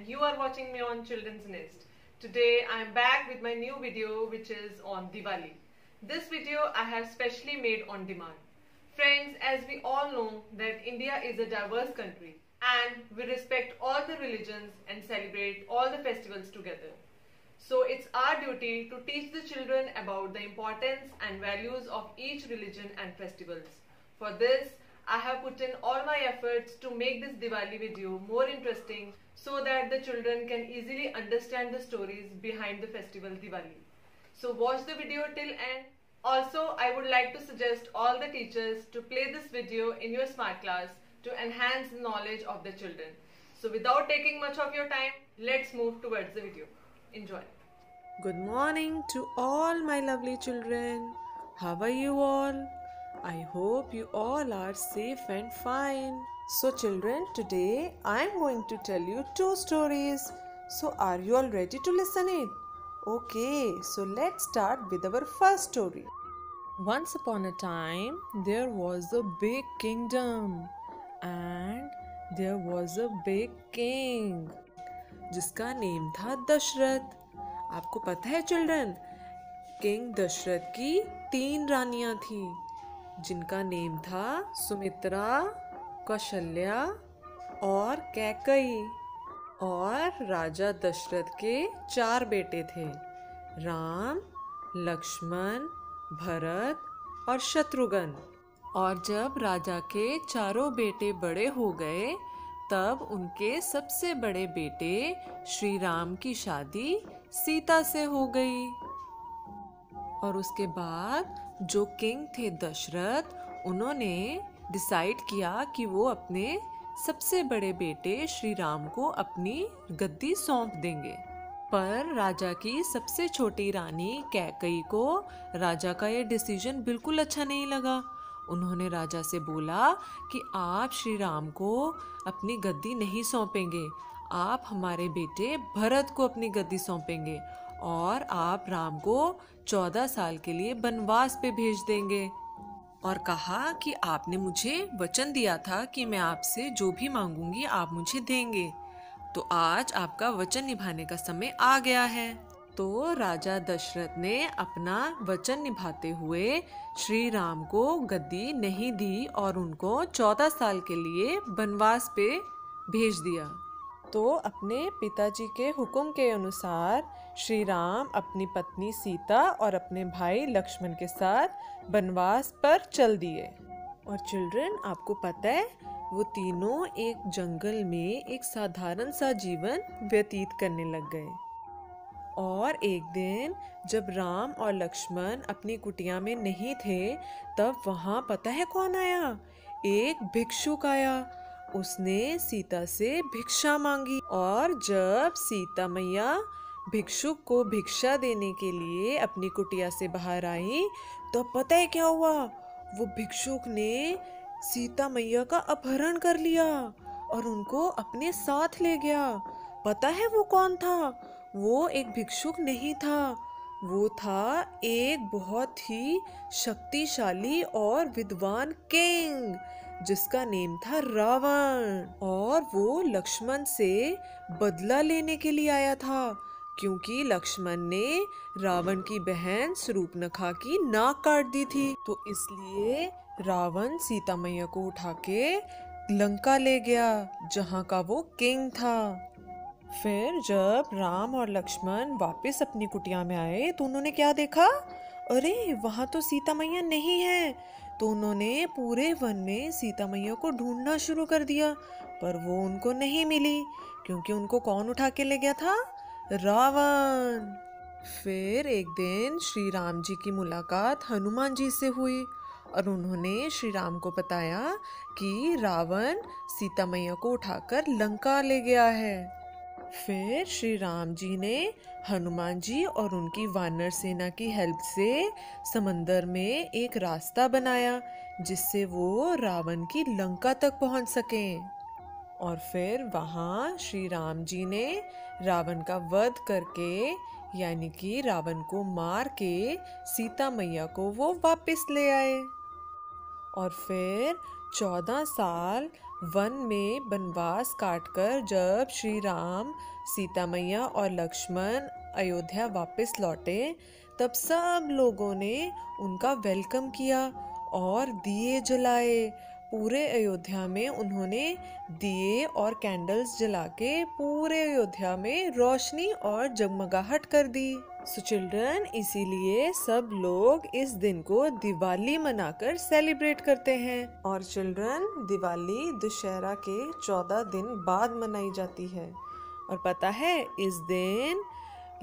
you are watching me on Children's Nest. Today I am back with my new video which is on Diwali. This video I have specially made on demand. Friends, as we all know that India is a diverse country and we respect all the religions and celebrate all the festivals together. So it's our duty to teach the children about the importance and values of each religion and festivals. For this, I have put in all my efforts to make this Diwali video more interesting so that the children can easily understand the stories behind the festival Diwali. So watch the video till end. Also, I would like to suggest all the teachers to play this video in your smart class to enhance the knowledge of the children. So without taking much of your time, let's move towards the video. Enjoy. Good morning to all my lovely children. How are you all? I hope you all are safe and fine. So children, today I am going to tell you two stories. So are you all ready to listen it? Okay, so let's start with our first story. Once upon a time, there was a big kingdom and there was a big king जिसका name था दशरथ. आपको पता है children, king Dasharath की 3 रानियां थी जिनका name था सुमित्रा, कौशल्या और कैकई. और राजा दशरथ के 4 बेटे थे, राम, लक्ष्मण, भरत और शत्रुघ्न. और जब राजा के चारों बेटे बड़े हो गए तब उनके सबसे बड़े बेटे श्री राम की शादी सीता से हो गई. और उसके बाद जो किंग थे दशरथ, उन्होंने डिसाइड किया कि वो अपने सबसे बड़े बेटे श्री राम को अपनी गद्दी सौंप देंगे. पर राजा की सबसे छोटी रानी कैकई को राजा का ये डिसीजन बिल्कुल अच्छा नहीं लगा. उन्होंने राजा से बोला कि आप श्री राम को अपनी गद्दी नहीं सौंपेंगे, आप हमारे बेटे भरत को अपनी गद्दी सौंपेंगे और आप राम को 14 साल के लिए वनवास पे भेज देंगे. और कहा कि आपने मुझे वचन दिया था कि मैं आपसे जो भी मांगूंगी आप मुझे देंगे, तो आज आपका वचन निभाने का समय आ गया है. तो राजा दशरथ ने अपना वचन निभाते हुए श्री राम को गद्दी नहीं दी और उनको 14 साल के लिए वनवास पे भेज दिया. तो अपने पिताजी के हुक्म के अनुसार श्री राम अपनी पत्नी सीता और अपने भाई लक्ष्मण के साथ वनवास पर चल दिए. और चिल्ड्रन, आपको पता है वो तीनों एक जंगल में एक साधारण सा जीवन व्यतीत करने लग गए. और एक दिन जब राम और लक्ष्मण अपनी कुटिया में नहीं थे तब वहाँ पता है कौन आया? एक भिक्षुक आया. उसने सीता से भिक्षा मांगी. और जब सीता मैया भिक्षुक को भिक्षा देने के लिए अपनी कुटिया से बाहर आई तो पता है क्या हुआ? वो भिक्षुक ने सीता मैया का अपहरण कर लिया और उनको अपने साथ ले गया. पता है वो कौन था? वो एक भिक्षुक नहीं था, वो था एक बहुत ही शक्तिशाली और विद्वान किंग जिसका नेम था रावण. और वो लक्ष्मण से बदला लेने के लिए आया था क्योंकि लक्ष्मण ने रावण की बहन शूर्पणखा की नाक काट दी थी. तो इसलिए रावण सीता मैया को उठा के लंका ले गया जहाँ का वो किंग था. फिर जब राम और लक्ष्मण वापस अपनी कुटिया में आए तो उन्होंने क्या देखा? अरे वहाँ तो सीता मैया नहीं है. तो उन्होंने पूरे वन में सीता मैया को ढूंढना शुरू कर दिया पर वो उनको नहीं मिली क्योंकि उनको कौन उठा के ले गया था? रावण. फिर एक दिन श्री राम जी की मुलाकात हनुमान जी से हुई और उन्होंने श्री राम को बताया कि रावण सीता मैया को उठाकर लंका ले गया है. फिर श्री राम जी ने हनुमान जी और उनकी वानर सेना की हेल्प से समंदर में एक रास्ता बनाया जिससे वो रावण की लंका तक पहुंच सकें. और फिर वहाँ श्री राम जी ने रावण का वध करके यानी कि रावण को मार के सीता मैया को वो वापस ले आए. और फिर 14 साल वन में वनवास काटकर जब श्री राम सीता मैया और लक्ष्मण अयोध्या वापस लौटे तब सब लोगों ने उनका वेलकम किया और दिए जलाए। पूरे अयोध्या में उन्होंने दिए और कैंडल्स जला के पूरे अयोध्या में रोशनी और जगमगाहट कर दी। सो चिल्ड्रन, इसीलिए सब लोग इस दिन को दिवाली मनाकर सेलिब्रेट करते हैं। और चिल्ड्रन, दिवाली दशहरा के 14 दिन बाद मनाई जाती है। और पता है, इस दिन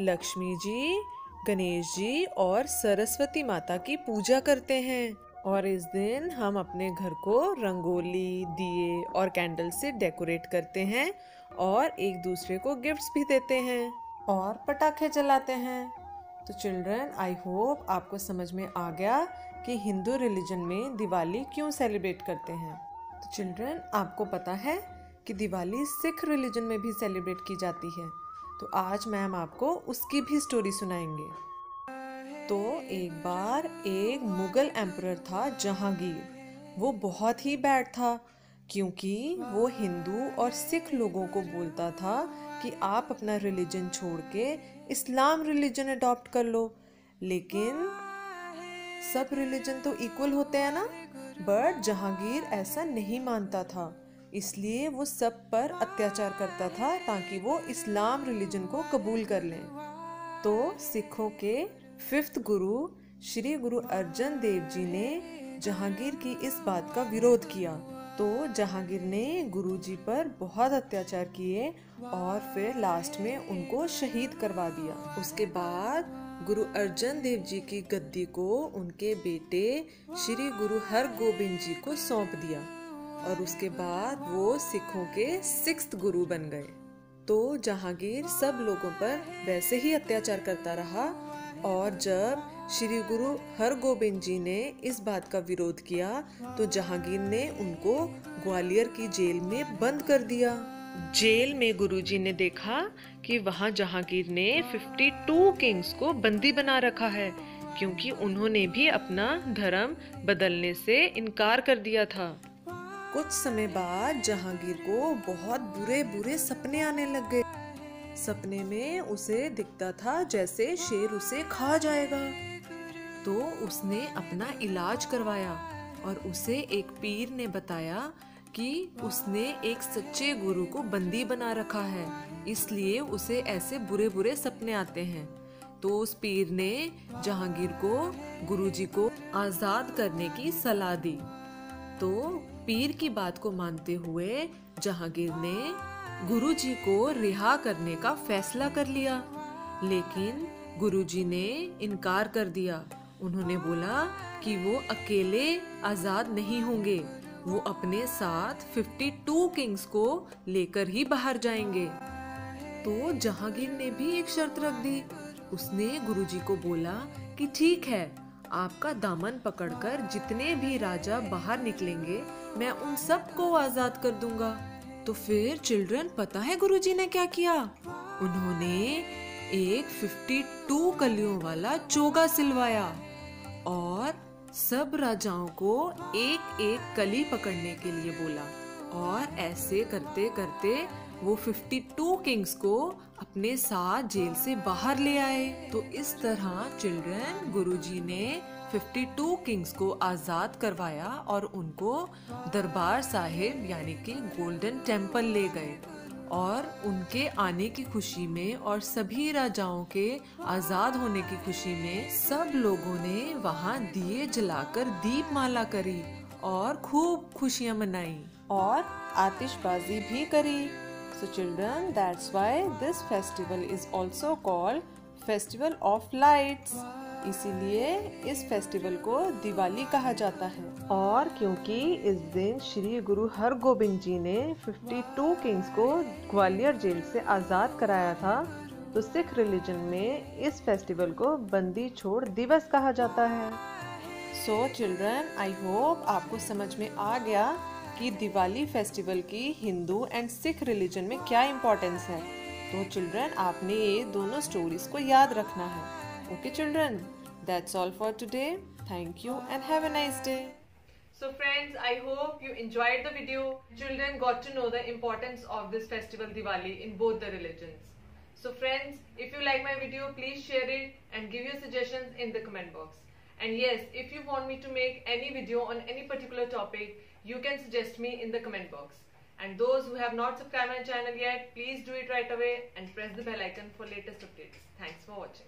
लक्ष्मी जी, गणेश जी और सरस्वती माता की पूजा करते हैं। और इस दिन हम अपने घर को रंगोली, दिए और कैंडल से डेकोरेट करते हैं और एक दूसरे को गिफ्ट्स भी देते हैं और पटाखे जलाते हैं। तो चिल्ड्रन, आई होप आपको समझ में आ गया कि हिंदू रिलीजन में दिवाली क्यों सेलिब्रेट करते हैं। तो चिल्ड्रन, आपको पता है कि दिवाली सिख रिलीजन में भी सेलिब्रेट की जाती है। तो आज मैम आपको उसकी भी स्टोरी सुनाएंगे। तो एक बार एक मुगल एम्परर था जहांगीर। वो बहुत ही बैड था क्योंकि वो हिंदू और सिख लोगों को बोलता था कि आप अपना रिलीजन छोड़ के इस्लाम रिलीजन अडॉप्ट कर लो। लेकिन सब रिलीजन तो इक्वल होते हैं ना, बट जहांगीर ऐसा नहीं मानता था। इसलिए वो सब पर अत्याचार करता था ताकि वो इस्लाम रिलीजन को कबूल कर लें। तो सिखों के 5th गुरु श्री गुरु अर्जन देव जी ने जहांगीर की इस बात का विरोध किया। तो जहांगीर ने गुरुजी पर बहुत अत्याचार किए और फिर लास्ट में उनको शहीद करवा दिया। उसके बाद गुरु अर्जन देव जी की गद्दी को उनके बेटे श्री गुरु हरगोबिंद जी को सौंप दिया और उसके बाद वो सिखों के 6th गुरु बन गए। तो जहांगीर सब लोगों पर वैसे ही अत्याचार करता रहा और जब श्री गुरु हरगोबिंद जी ने इस बात का विरोध किया तो जहांगीर ने उनको ग्वालियर की जेल में बंद कर दिया। जेल में गुरुजी ने देखा कि वहाँ जहांगीर ने 52 किंग्स को बंदी बना रखा है क्योंकि उन्होंने भी अपना धर्म बदलने से इनकार कर दिया था। कुछ समय बाद जहांगीर को बहुत बुरे बुरे सपने आने लग गए। सपने में उसे दिखता था जैसे शेर उसे खा जाएगा। तो उसने अपना इलाज करवाया और उसे एक पीर ने बताया कि उसने एक सच्चे गुरु को बंदी बना रखा है, इसलिए उसे ऐसे बुरे बुरे सपने आते हैं। तो उस पीर ने जहांगीर को गुरुजी को आजाद करने की सलाह दी। तो पीर की बात को मानते हुए जहांगीर ने गुरुजी को रिहा करने का फैसला कर लिया, लेकिन गुरुजी ने इनकार कर दिया। उन्होंने बोला कि वो अकेले आजाद नहीं होंगे, वो अपने साथ 52 किंग्स को लेकर ही बाहर जाएंगे। तो जहांगीर ने भी एक शर्त रख दी। उसने गुरुजी को बोला कि ठीक है, आपका दामन पकड़कर जितने भी राजा बाहर निकलेंगे मैं उन सबको आजाद कर दूंगा। तो फिर चिल्ड्रन, पता है गुरुजी ने क्या किया? उन्होंने एक 52 कलियों वाला चोगा सिलवाया और सब राजाओं को एक एक कली पकड़ने के लिए बोला और ऐसे करते करते वो 52 किंग्स को अपने साथ जेल से बाहर ले आए। तो इस तरह चिल्ड्रन, गुरुजी ने 52 किंग्स को आजाद करवाया और उनको दरबार साहिब यानी कि गोल्डन टेम्पल ले गए और उनके आने की खुशी में और सभी राजाओं के आजाद होने की खुशी में सब लोगों ने वहाँ दिए जलाकर दीपमाला करी और खूब खुशियाँ मनाई और आतिशबाजी भी करी। So children, that's why this festival is also called Festival of Lights. इसीलिए इस फेस्टिवल को दिवाली कहा जाता है। और क्योंकि इस दिन श्री गुरु हरगोबिंद जी ने 52 किंग्स को ग्वालियर जेल से आज़ाद कराया था, तो सिख रिलीजन में इस फेस्टिवल को बंदी छोड़ दिवस कहा जाता है। सो चिल्ड्रन, आई होप आपको समझ में आ गया कि दिवाली फेस्टिवल की हिंदू एंड सिख रिलीजन में क्या इम्पोर्टेंस है। तो चिल्ड्रन, आपने ये दोनों स्टोरीज को याद रखना है। Okay children, that's all for today. Thank you and have a nice day. So friends, I hope you enjoyed the video. Children got to know the importance of this festival Diwali in both the religions. So friends, if you like my video, please share it and give your suggestions in the comment box. And yes, if you want me to make any video on any particular topic, you can suggest me in the comment box. And those who have not subscribed my channel yet, please do it right away and press the bell icon for latest updates. Thanks for watching.